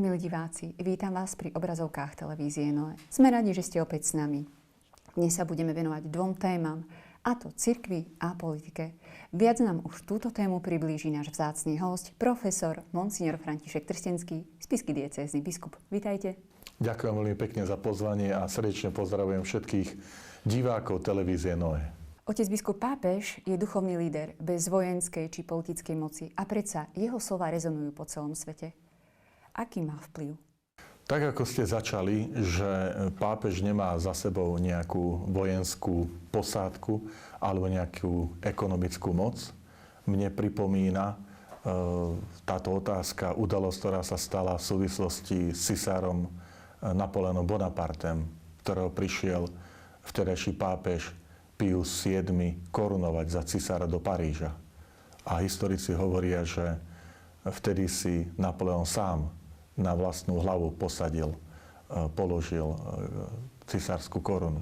Milí diváci, vítam vás pri obrazovkách televízie Noe. Sme radi, že ste opäť s nami. Dnes sa budeme venovať dvom témam, a to cirkvi a politike. Viac nám už túto tému priblíži náš vzácny hosť, profesor Monsignor František Trstenský, spišský diecézny biskup. Vítajte. Ďakujem veľmi pekne za pozvanie a srdečne pozdravujem všetkých divákov televízie Noe. Otec biskup pápež je duchovný líder bez vojenskej či politickej moci a predsa jeho slová rezonujú po celom svete. Aký má vplyv? Tak ako ste začali, že pápež nemá za sebou nejakú vojenskú posádku alebo nejakú ekonomickú moc, mne pripomína táto otázka, udalosť, ktorá sa stala v súvislosti s cisárom Napoleonom Bonapartem, ktorého prišiel vtedajší pápež Pius VII korunovať za cisára do Paríža. A historici hovoria, že vtedy si Napoleon sám na vlastnú hlavu položil cisárskú korunu.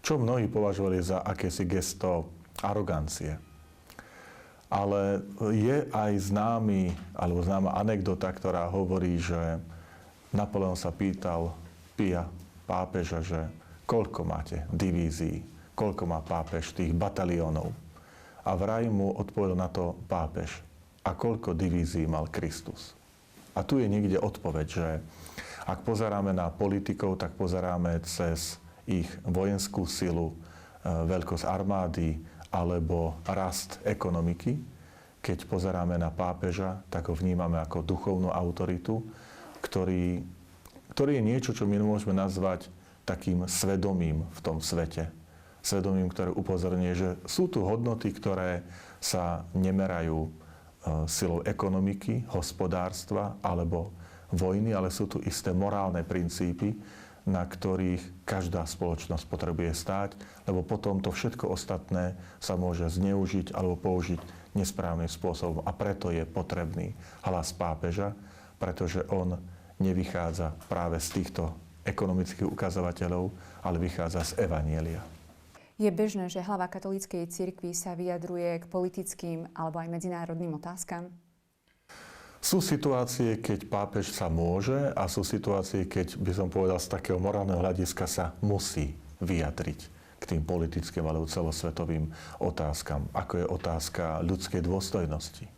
Čo mnohí považovali za akési gesto arogancie. Ale je aj známa anekdota, ktorá hovorí, že Napoleon sa pýtal Pia, pápeža, že koľko máte divízií, koľko má pápež tých bataliónov. A vraj mu odpovedal na to pápež, a koľko divízií mal Kristus. A tu je niekde odpoveď, že ak pozeráme na politikov, tak pozeráme cez ich vojenskú silu, veľkosť armády alebo rast ekonomiky. Keď pozeráme na pápeža, tak ho vnímame ako duchovnú autoritu, ktorý je niečo, čo my môžeme nazvať takým svedomím v tom svete. Svedomím, ktoré upozorňuje, že sú tu hodnoty, ktoré sa nemerajú silou ekonomiky, hospodárstva alebo vojny, ale sú tu isté morálne princípy, na ktorých každá spoločnosť potrebuje stáť, lebo potom to všetko ostatné sa môže zneužiť alebo použiť nesprávnym spôsobom. A preto je potrebný hlas pápeža, pretože on nevychádza práve z týchto ekonomických ukazovateľov, ale vychádza z evanjelia. Je bežné, že hlava katolíckej cirkvi sa vyjadruje k politickým alebo aj medzinárodným otázkam? Sú situácie, keď pápež sa môže a sú situácie, keď by som povedal z takého morálneho hľadiska sa musí vyjadriť k tým politickým alebo celosvetovým otázkam. Ako je otázka ľudskej dôstojnosti,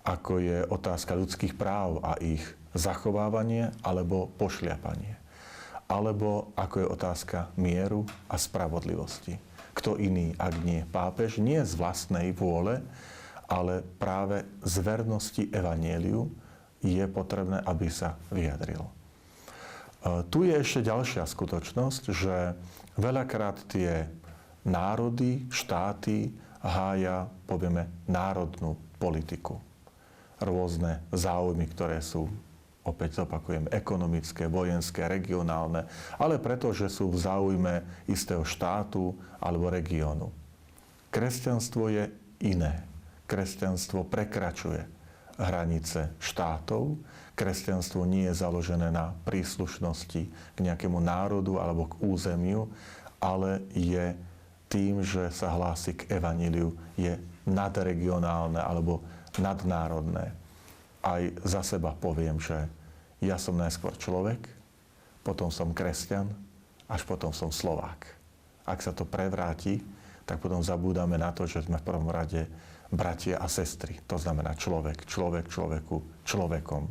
ako je otázka ľudských práv a ich zachovávanie alebo pošliapanie. Alebo ako je otázka mieru a spravodlivosti. Kto iný, ak nie pápež, nie z vlastnej vôle, ale práve z vernosti evanjeliu je potrebné, aby sa vyjadril. Tu je ešte ďalšia skutočnosť, že veľakrát tie národy, štáty hája, povieme, národnú politiku. Rôzne záujmy, ktoré sú, opäť opakujem, ekonomické, vojenské, regionálne, ale preto, že sú v záujme istého štátu alebo regiónu. Kresťanstvo je iné. Kresťanstvo prekračuje hranice štátov. Kresťanstvo nie je založené na príslušnosti k nejakému národu alebo k územiu, ale je tým, že sa hlási k evanjeliu, je nadregionálne alebo nadnárodné. Aj za seba poviem, že ja som najskôr človek, potom som kresťan, až potom som Slovák. Ak sa to prevráti, tak potom zabúdame na to, že sme v prvom rade bratia a sestry. To znamená človek človeku, človekom.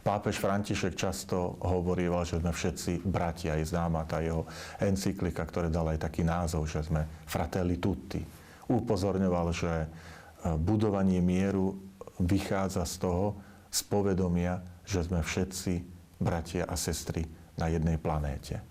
Pápež František často hovoril, že sme všetci bratia. Je známa tá jeho encyklika, ktorá dala aj taký názov, že sme fratelli tutti. Upozorňoval, že budovanie mieru vychádza z toho, z povedomia, že sme všetci bratia a sestry na jednej planéte.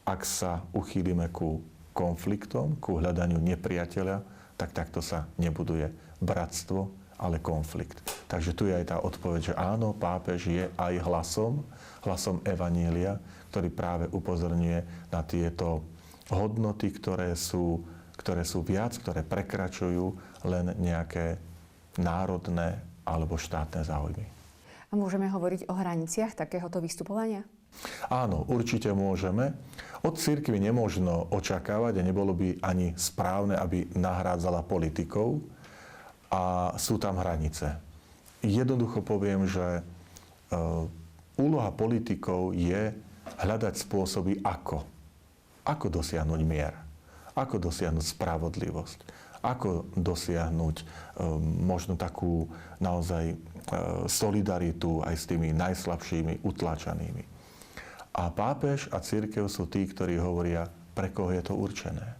Ak sa uchýlime ku konfliktom, ku hľadaniu nepriateľa, tak takto sa nebuduje bratstvo, ale konflikt. Takže tu je aj tá odpoveď, že áno, pápež je aj hlasom evanjelia, ktorý práve upozorňuje na tieto hodnoty, ktoré sú viac, ktoré prekračujú len nejaké národné alebo štátne záujmy. A môžeme hovoriť o hraniciach takéhoto vystupovania? Áno, určite môžeme. Od cirkvi nemožno očakávať a nebolo by ani správne, aby nahrádzala politikov a sú tam hranice. Jednoducho poviem, že úloha politikov je hľadať spôsoby, ako dosiahnuť mier, ako dosiahnuť spravodlivosť, ako dosiahnuť možno takú naozaj solidaritu aj s tými najslabšími, utláčanými. A pápež a cirkev sú tí, ktorí hovoria, pre koho je to určené.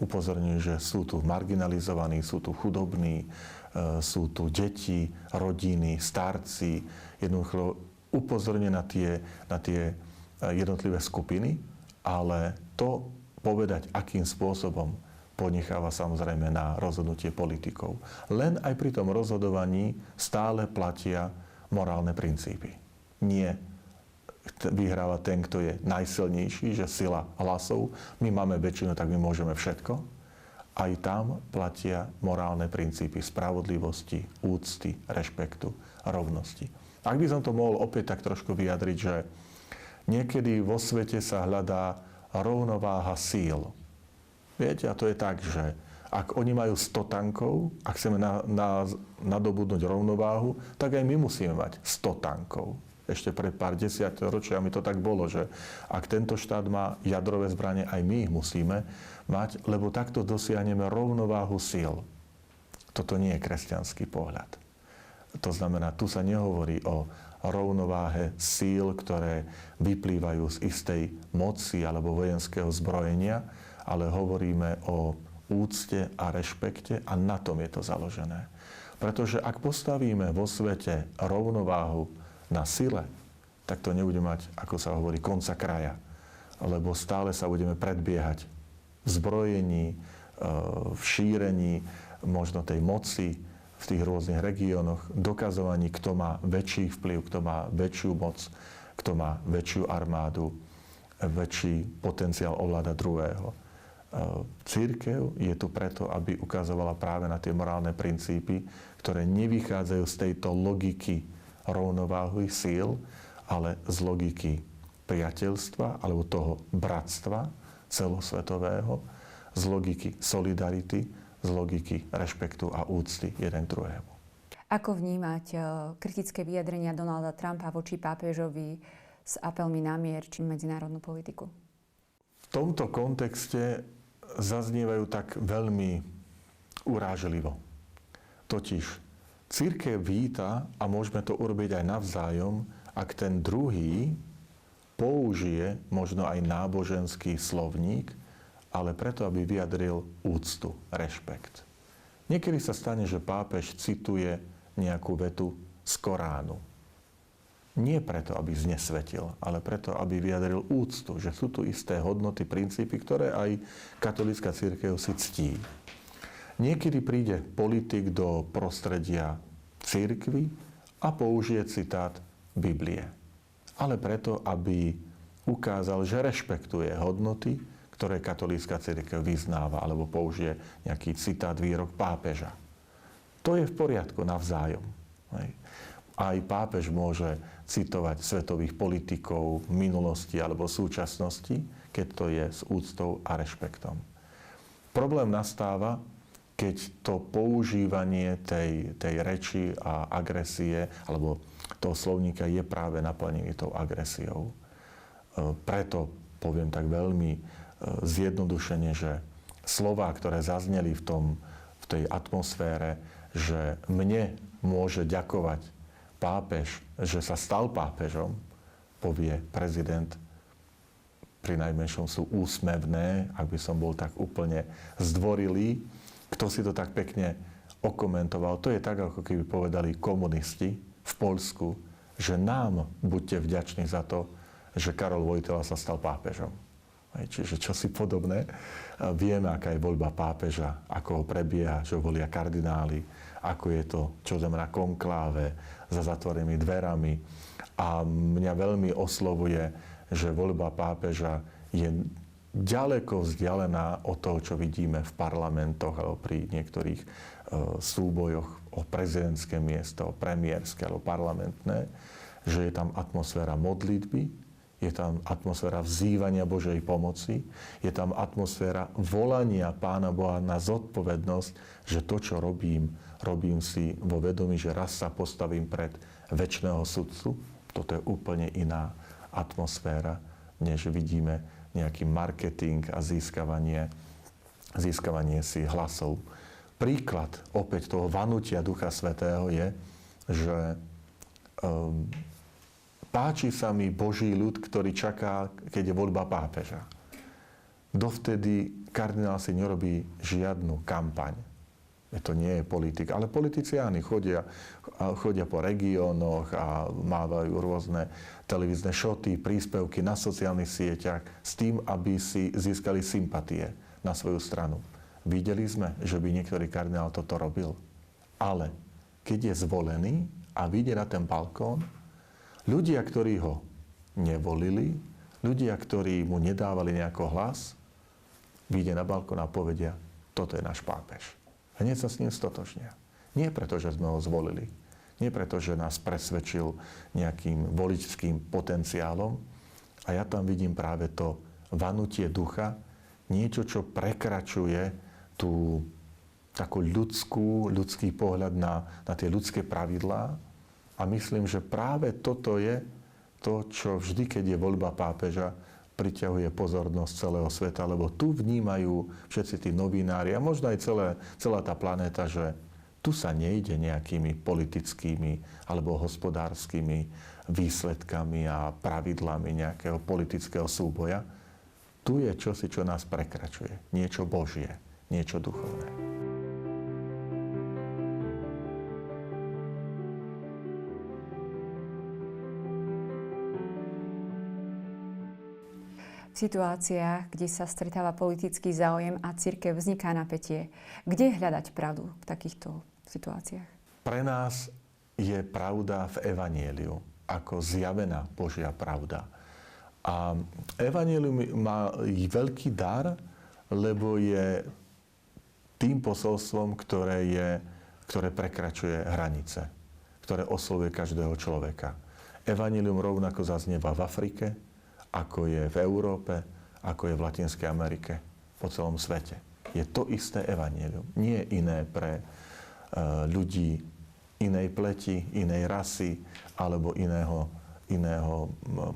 Upozorňujú, že sú tu marginalizovaní, sú tu chudobní, sú tu deti, rodiny, starci. Jednoducho upozorňuje na tie jednotlivé skupiny, ale to povedať, akým spôsobom, ponecháva samozrejme na rozhodnutie politikov. Len aj pri tom rozhodovaní stále platia morálne princípy. Nie vyhráva ten, kto je najsilnejší, že sila hlasov, my máme väčšinu, tak my môžeme všetko. Aj tam platia morálne princípy spravodlivosti, úcty, rešpektu, rovnosti. Ak by som to mohol opäť tak trošku vyjadriť, že niekedy vo svete sa hľadá rovnováha síl. Viete, a to je tak, že ak oni majú 100 tankov, ak chceme nadobudnúť rovnováhu, tak aj my musíme mať 100 tankov. Ešte pred pár desiatročiami to tak bolo, že ak tento štát má jadrové zbranie, aj my ich musíme mať, lebo takto dosiahneme rovnováhu síl. Toto nie je kresťanský pohľad. To znamená, tu sa nehovorí o rovnováhe síl, ktoré vyplývajú z istej moci alebo vojenského zbrojenia, ale hovoríme o úcte a rešpekte a na tom je to založené. Pretože ak postavíme vo svete rovnováhu na sile, tak to nebude mať, ako sa hovorí, konca kraja. Lebo stále sa budeme predbiehať v zbrojení, v šírení možno tej moci v tých rôznych regiónoch, dokazovaní, kto má väčší vplyv, kto má väčšiu moc, kto má väčšiu armádu, väčší potenciál ovládať druhého. Cirkev je tu preto, aby ukazovala práve na tie morálne princípy, ktoré nevychádzajú z tejto logiky rovnováhy síl, ale z logiky priateľstva alebo toho bratstva celosvetového, z logiky solidarity, z logiky rešpektu a úcty jeden k druhému. Ako vnímať kritické vyjadrenia Donalda Trumpa voči pápežovi s apelmi na mier či medzinárodnú politiku? V tomto kontexte zaznievajú tak veľmi urážlivo. Totiž cirkev víta, a môžeme to urobiť aj navzájom, ak ten druhý použije možno aj náboženský slovník, ale preto, aby vyjadril úctu, rešpekt. Niekedy sa stane, že pápež cituje nejakú vetu z Koránu. Nie preto, aby znesvetil, ale preto, aby vyjadril úctu, že sú tu isté hodnoty, princípy, ktoré aj katolícka cirkev si ctí. Niekedy príde politik do prostredia cirkvi a použije citát Biblie. Ale preto, aby ukázal, že rešpektuje hodnoty, ktoré katolícka cirkev vyznáva, alebo použije nejaký citát, výrok pápeža. To je v poriadku navzájom. Aj pápež môže citovať svetových politikov v minulosti alebo v súčasnosti, keď to je s úctou a rešpektom. Problém nastáva, keď to používanie tej reči a agresie alebo toho slovníka je práve naplnený tou agresiou. Preto poviem tak veľmi zjednodušene, že slová, ktoré zazneli v tej atmosfére, že mne môže ďakovať pápež, že sa stal pápežom, povie prezident, pri najmenšom sú úsmevné, ak by som bol tak úplne zdvorilý. Kto si to tak pekne okomentoval, to je tak, ako keby povedali komunisti v Poľsku, že nám buďte vďační za to, že Karol Wojtyła sa stal pápežom. Čiže čosi podobné. Vieme, aká je voľba pápeža, ako ho prebieha, čo volia kardináli, ako je to, čo znamená konkláve, za zatvorenými dverami. A mňa veľmi oslovuje, že voľba pápeža je ďaleko vzdialená od toho, čo vidíme v parlamentoch alebo pri niektorých súbojoch o prezidentské miesto, o premiérske alebo parlamentné, že je tam atmosféra modlitby, je tam atmosféra vzývania Božej pomoci, je tam atmosféra volania Pána Boha na zodpovednosť, že to, čo robím si vo vedomí, že raz sa postavím pred večného sudcu. To Toto je úplne iná atmosféra, než vidíme nejaký marketing a získavanie si hlasov. Príklad opäť toho vanutia Ducha Svätého je, že páči sa mi Boží ľud, ktorý čaká, keď je voľba pápeža. Dovtedy kardinál si nerobí žiadnu kampaň. To nie je politik, ale politiciáni chodia po regiónoch a mávajú rôzne televízne šoty, príspevky na sociálnych sieťach s tým, aby si získali sympatie na svoju stranu. Videli sme, že by niektorý kardinál toto robil. Ale keď je zvolený a vyjde na ten balkón, ľudia, ktorí ho nevolili, ľudia, ktorí mu nedávali nejako hlas, vyjde na balkón a povedia, toto je náš pápež. Hneď sa s ním stotožnia. Nie preto, že sme ho zvolili. Nie preto, že nás presvedčil nejakým voličským potenciálom. A ja tam vidím práve to vanutie ducha, niečo, čo prekračuje tú takú ľudský pohľad na tie ľudské pravidlá. A myslím, že práve toto je to, čo vždy, keď je voľba pápeža, priťahuje pozornosť celého sveta, lebo tu vnímajú všetci tí novinári a možno aj celá tá planéta, že tu sa nejde nejakými politickými alebo hospodárskymi výsledkami a pravidlami nejakého politického súboja. Tu je čosi, čo nás prekračuje. Niečo Božie, niečo duchovné. V situáciách, kde sa stretáva politický záujem a cirkev, vzniká napätie. Kde hľadať pravdu v takýchto situáciách? Pre nás je pravda v evanjeliu, ako zjavená Božia pravda. A evanjelium má veľký dar, lebo je tým posolstvom, ktoré prekračuje hranice, ktoré oslovuje každého človeka. Evanjelium rovnako zaznieva v Afrike, ako je v Európe, ako je v Latinskej Amerike, po celom svete. Je to isté evanjelium. Nie iné pre ľudí inej pleti, inej rasy, alebo iného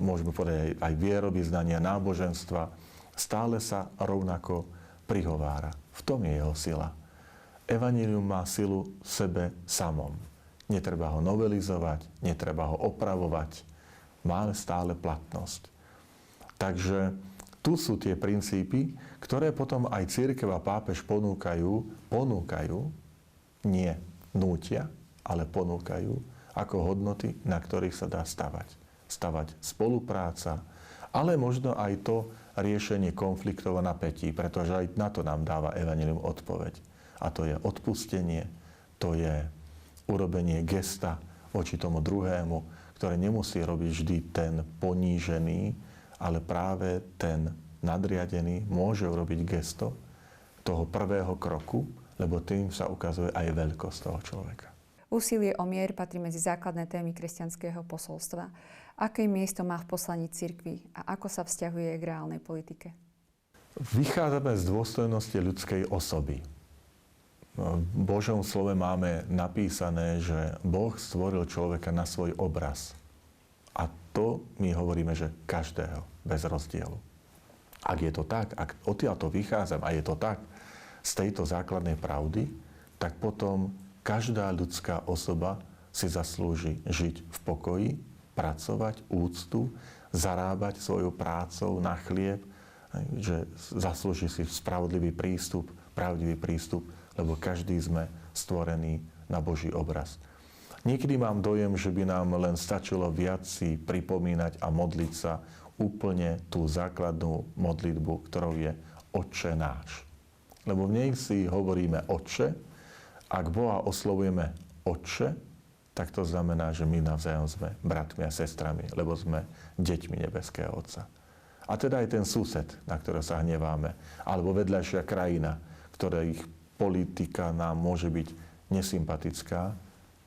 môžeme povedať aj vierovyznania, náboženstva. Stále sa rovnako prihovára. V tom je jeho sila. Evanjelium má silu v sebe samom. Netreba ho novelizovať, netreba ho opravovať. Má stále platnosť. Takže tu sú tie princípy, ktoré potom aj cirkev a pápež ponúkajú, nie nútia, ale ponúkajú ako hodnoty, na ktorých sa dá stavať spolupráca, ale možno aj to riešenie konfliktov a napätí, pretože aj na to nám dáva evanjelium odpoveď. A to je odpustenie, to je urobenie gesta voči tomu druhému, ktoré nemusí robiť vždy ten ponížený, ale práve ten nadriadený môže urobiť gesto toho prvého kroku, lebo tým sa ukazuje aj veľkosť toho človeka. Úsilie o mier patrí medzi základné témy kresťanského posolstva. Aké miesto má v poslaní cirkvi a ako sa vzťahuje k reálnej politike? Vychádzame z dôstojnosti ľudskej osoby. V Božom slove máme napísané, že Boh stvoril človeka na svoj obraz. A to my hovoríme, že každého, bez rozdielu. Ak je to tak, ak odtiaľto vychádzam a je to tak, z tejto základnej pravdy, tak potom každá ľudská osoba si zaslúži žiť v pokoji, pracovať, úctu, zarábať svojou prácou na chlieb, že zaslúži si spravodlivý prístup, pravdivý prístup, lebo každý sme stvorení na Boží obraz. Niekedy mám dojem, že by nám len stačilo viac si pripomínať a modliť sa úplne tú základnú modlitbu, ktorou je Otče náš. Lebo v nej si hovoríme Otče. Ak Boha oslovujeme Otče, tak to znamená, že my navzájom sme bratmi a sestrami, lebo sme deťmi nebeského Otca. A teda aj ten sused, na ktorého sa hneváme, alebo vedľajšia krajina, ktorých politika nám môže byť nesympatická,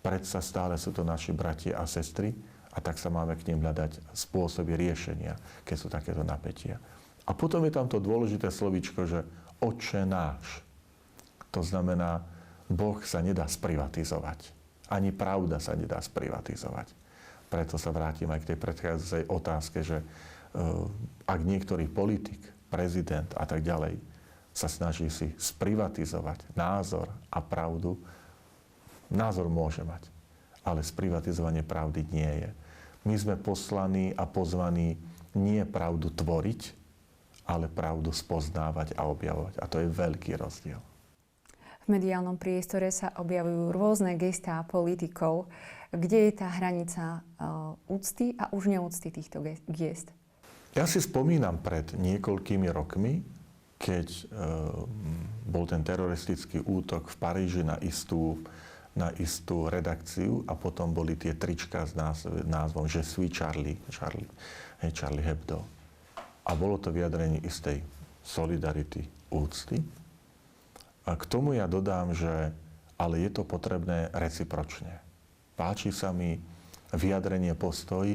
predsa stále sú to naši bratia a sestry a tak sa máme k nim hľadať spôsoby riešenia, keď sú takéto napätia. A potom je tam to dôležité slovíčko, že Otče náš. To znamená, Boh sa nedá sprivatizovať. Ani pravda sa nedá sprivatizovať. Preto sa vrátim aj k tej predchádzajúcej otázke, že ak niektorý politik, prezident a tak ďalej sa snaží si sprivatizovať názor a pravdu, názor môže mať, ale sprivatizovanie pravdy nie je. My sme poslaní a pozvaní nie pravdu tvoriť, ale pravdu spoznávať a objavovať. A to je veľký rozdiel. V mediálnom priestore sa objavujú rôzne gestá politikov. Kde je tá hranica úcty a už neúcty týchto gest? Ja si spomínam pred niekoľkými rokmi, keď bol ten teroristický útok v Paríži na istú redakciu a potom boli tie trička s názvom Je suis Charlie Hebdo. A bolo to vyjadrenie istej solidarity, úcty. A k tomu ja dodám, že ale je to potrebné recipročne. Páči sa mi vyjadrenie postoj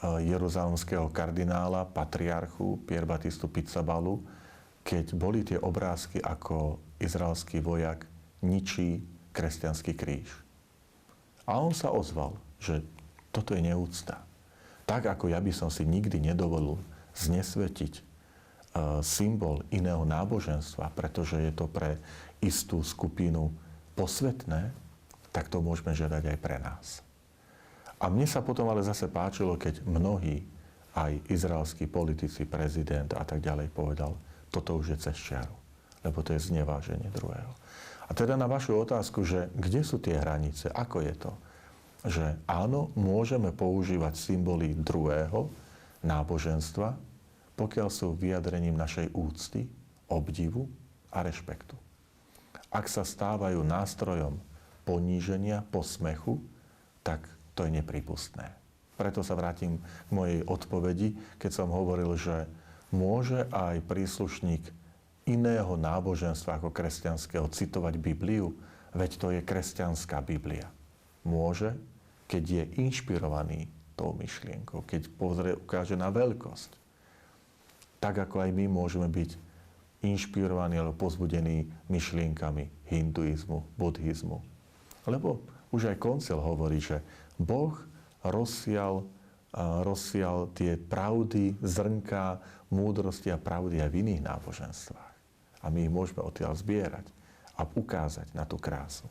jeruzalemského kardinála, patriarchu Pier Battistu Pizzaballu, keď boli tie obrázky, ako izraelský vojak ničí kresťanský kríž. A on sa ozval, že toto je neúcta. Tak ako ja by som si nikdy nedovolil znesvetiť symbol iného náboženstva, pretože je to pre istú skupinu posvetné, tak to môžeme žiadať aj pre nás. A mne sa potom ale zase páčilo, keď mnohí, aj izraelskí politici, prezident a tak ďalej povedal, toto už je cez čiaru, lebo to je zneváženie druhého. A teda na vašu otázku, že kde sú tie hranice, ako je to? Že áno, môžeme používať symboly druhého náboženstva, pokiaľ sú vyjadrením našej úcty, obdivu a rešpektu. Ak sa stávajú nástrojom poníženia, posmechu, tak to je neprípustné. Preto sa vrátim k mojej odpovedi, keď som hovoril, že môže aj príslušník iného náboženstva ako kresťanského citovať Bibliu, veď to je kresťanská Biblia. Môže, keď je inšpirovaný tou myšlienkou, keď ukáže na veľkosť. Tak ako aj my môžeme byť inšpirovaní alebo pozbudení myšlienkami hinduizmu, buddhizmu. Lebo už aj koncil hovorí, že Boh rozsial tie pravdy, zrnká, múdrosti a pravdy aj v iných náboženstvách. A my ich môžeme odtiaľ zbierať a ukázať na tú krásu.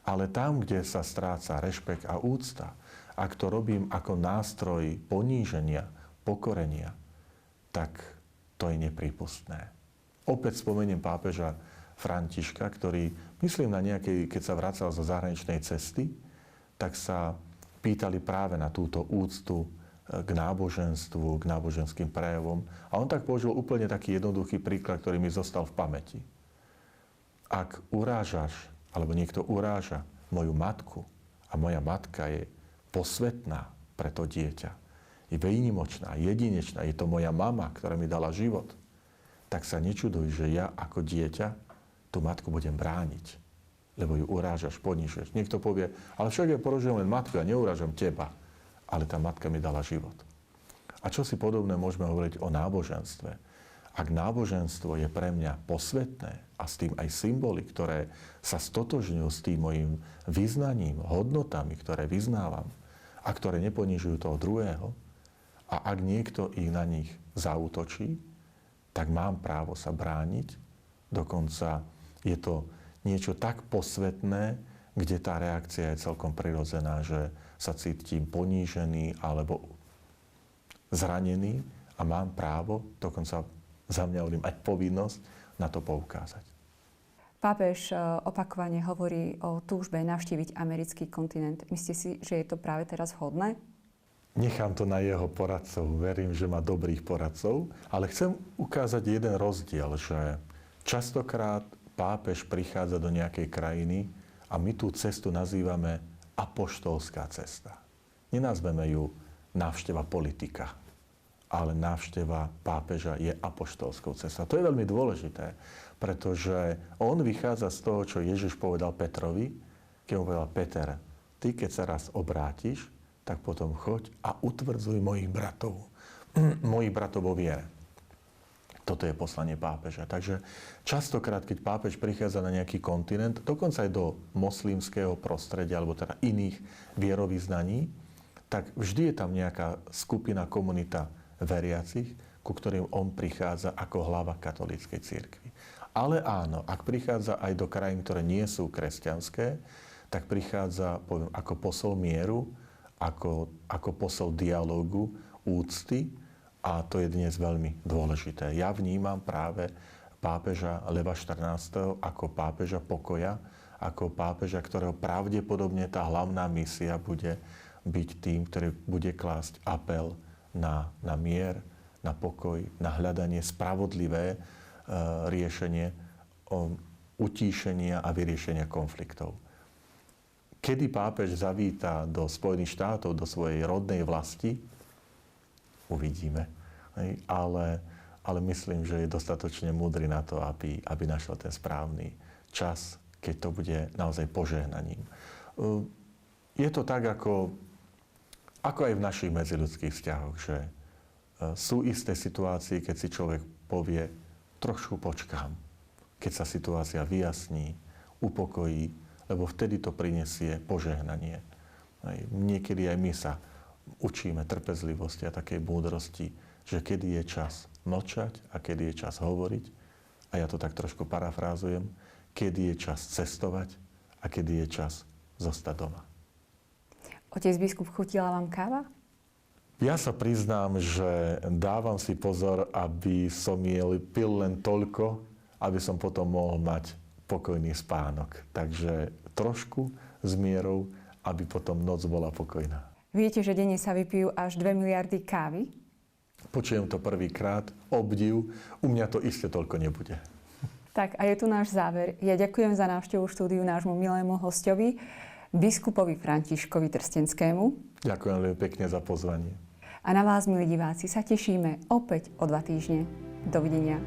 Ale tam, kde sa stráca rešpekt a úcta, ak to robím ako nástroj poníženia, pokorenia, tak to je neprípustné. Opäť spomeniem pápeža Františka, ktorý, myslím na nejakej, keď sa vracal zo zahraničnej cesty, tak sa pýtali práve na túto úctu k náboženstvu, k náboženským prejavom. A on tak použil úplne taký jednoduchý príklad, ktorý mi zostal v pamäti. Ak urážaš, alebo niekto uráža moju matku a moja matka je posvetná pre to dieťa, je výnimočná, jedinečná, je to moja mama, ktorá mi dala život, tak sa nečuduj, že ja ako dieťa tú matku budem brániť, lebo ju urážaš, ponižuješ. Niekto povie, ale však ja porušujem len matku, ja neurážam teba, ale tá matka mi dala život. A čo si podobné môžeme hovoriť o náboženstve? Ak náboženstvo je pre mňa posvetné a s tým aj symboly, ktoré sa stotožňujú s tým mojim vyznaním, hodnotami, ktoré vyznávam a ktoré neponižujú toho druhého, a ak niekto ich na nich zaútočí, tak mám právo sa brániť. Dokonca je to niečo tak posvetné, kde tá reakcia je celkom prirodzená, že sa cítim ponížený alebo zranený a mám právo, dokonca za mňa hovorím aj povinnosť, na to poukázať. Pápež opakovane hovorí o túžbe navštíviť americký kontinent. Myslíte si, že je to práve teraz vhodné? Nechám to na jeho poradcov. Verím, že má dobrých poradcov. Ale chcem ukázať jeden rozdiel, že častokrát pápež prichádza do nejakej krajiny a my tú cestu nazývame apoštolská cesta. Nenazveme ju návšteva politika, ale návšteva pápeža je apoštolskou cestou. To je veľmi dôležité, pretože on vychádza z toho, čo Ježiš povedal Petrovi, keď mu povedal: Peter, ty keď sa raz obrátiš, tak potom choď a utvrdzuj mojich bratov vo viere. Toto je poslanie pápeža. Takže častokrát, keď pápež prichádza na nejaký kontinent, dokonca aj do moslimského prostredia, alebo teda iných vierovyznaní, tak vždy je tam nejaká skupina, komunita veriacich, ku ktorým on prichádza ako hlava katolíckej cirkvi. Ale áno, ak prichádza aj do krajín, ktoré nie sú kresťanské, tak prichádza, poviem, ako posol mieru, ako posol dialógu, úcty, a to je dnes veľmi dôležité. Ja vnímam práve pápeža Leva XIV. Ako pápeža pokoja, ako pápeža, ktorého pravdepodobne tá hlavná misia bude byť tým, ktorý bude klásť apel na mier, na pokoj, na hľadanie spravodlivé riešenie utíšenia a vyriešenia konfliktov. Kedy pápež zavíta do Spojených štátov, do svojej rodnej vlasti, uvidíme. Ale myslím, že je dostatočne múdry na to, aby našiel ten správny čas, keď to bude naozaj požehnaním. Je to tak, ako aj v našich medziľudských vzťahoch, že sú isté situácie, keď si človek povie, trošku počkám, keď sa situácia vyjasní, upokojí, lebo vtedy to prinesie požehnanie. Niekedy aj my sa učíme trpezlivosti a takej múdrosti, že kedy je čas mlčať a kedy je čas hovoriť. A ja to tak trošku parafrázujem. Kedy je čas cestovať a kedy je čas zostať doma. Otec biskup, chutila vám káva? Ja sa priznám, že dávam si pozor, aby som pil len toľko, aby som potom mohol mať pokojný spánok. Takže trošku s mierou, aby potom noc bola pokojná. Viete, že denne sa vypijú až 2 miliardy kávy? Počujem to prvýkrát, obdiv, u mňa to isté toľko nebude. Tak a je tu náš záver. Ja ďakujem za návštevu štúdiu nášmu milému hosťovi, biskupovi Františkovi Trstenskému. Ďakujem veľmi pekne za pozvanie. A na vás, milí diváci, sa tešíme opäť o 2 týždne. Dovidenia.